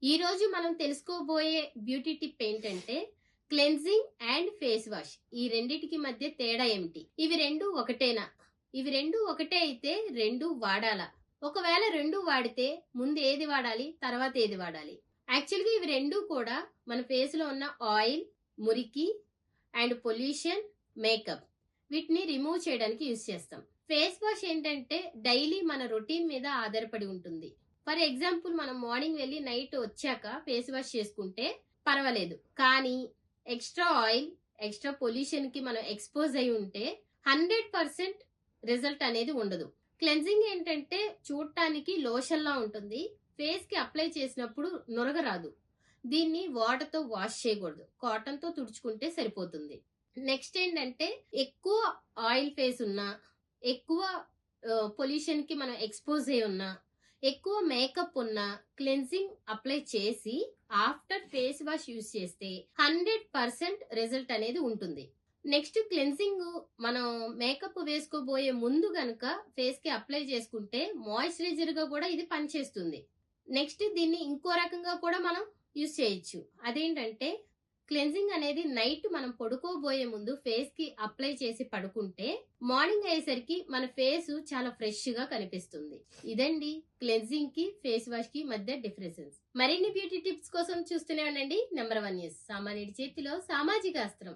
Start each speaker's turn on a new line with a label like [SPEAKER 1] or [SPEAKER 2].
[SPEAKER 1] ఈ రోజు మనం తెలుసుకోబోయే బ్యూటీ టిప్ ఏంటంటే క్లెన్జింగ్ అండ్ ఫేస్ వాష్. ఈ రెండిటికి మధ్య తేడా ఏమిటి? ఇవి రెండు ఒకటేనా? ఇవి రెండు ఒకటే అయితే రెండు వాడాలా? ఒకవేళ రెండు వాడితే ముందు ఏది వాడాలి, తర్వాత ఏది వాడాలి? యాక్చువల్గా ఇవి రెండు కూడా మన ఫేస్ లో ఉన్న ఆయిల్, మురికి అండ్ పొల్యూషన్, మేకప్ వీటిని రిమూవ్ చేయడానికి యూజ్ చేస్తాం. ఫేస్ వాష్ ఏంటంటే డైలీ మన రొటీన్ మీద ఆధారపడి ఉంటుంది. ఫర్ ఎగ్జాంపుల్ మనం మార్నింగ్ వెళ్ళి నైట్ వచ్చాక ఫేస్ వాష్ చేసుకుంటే పర్వాలేదు. కానీ ఎక్స్ట్రా ఆయిల్, ఎక్స్ట్రా పొల్యూషన్ కి మనం ఎక్స్పోజ్ అయి ఉంటే 100% రిజల్ట్ అనేది ఉండదు. క్లెన్జింగ్ ఏంటంటే చూడటానికి లోషన్ లా ఉంటుంది. ఫేస్ కి అప్లై చేసినప్పుడు నురగ రాదు. దీన్ని వాటర్ తో వాష్ చేయకూడదు, కాటన్ తో తుడుచుకుంటే సరిపోతుంది. నెక్స్ట్ ఏంటంటే ఎక్కువ ఆయిల్ ఫేస్ ఉన్నా, ఎక్కువ పొల్యూషన్ కి మనం ఎక్స్పోజ్ అయి ఉన్నా, ఎక్కువ మేకప్ ఉన్న క్లెన్జింగ్ అప్లై చేసి ఆఫ్టర్ ఫేస్ వాష్ యూజ్ చేస్తే 100% రిజల్ట్ అనేది ఉంటుంది. నెక్స్ట్ క్లెన్జింగ్ మనం మేకప్ వేసుకోబోయే ముందు గనుక ఫేస్ కి అప్లై చేసుకుంటే మాయిశ్చరైజర్ గా కూడా ఇది పనిచేస్తుంది. నెక్స్ట్ దీన్ని ఇంకో రకంగా కూడా మనం యూజ్ చేయొచ్చు. అదేంటంటే క్లెన్జింగ్ అనేది నైట్ మనం పడుకోబోయే ముందు ఫేస్ కి అప్లై చేసి పడుకుంటే మార్నింగ్ అయ్యేసరికి మన ఫేస్ చాలా ఫ్రెష్ గా కనిపిస్తుంది. ఇదండి క్లెన్జింగ్ కి ఫేస్ వాష్ కి మధ్య డిఫరెన్సెస్. మరిన్ని బ్యూటీ టిప్స్ కోసం చూస్తూనే ఉండండి నెంబర్ 1 న్యూస్. సామాన్యుడి చేతిలో సామాజిక అస్త్రం.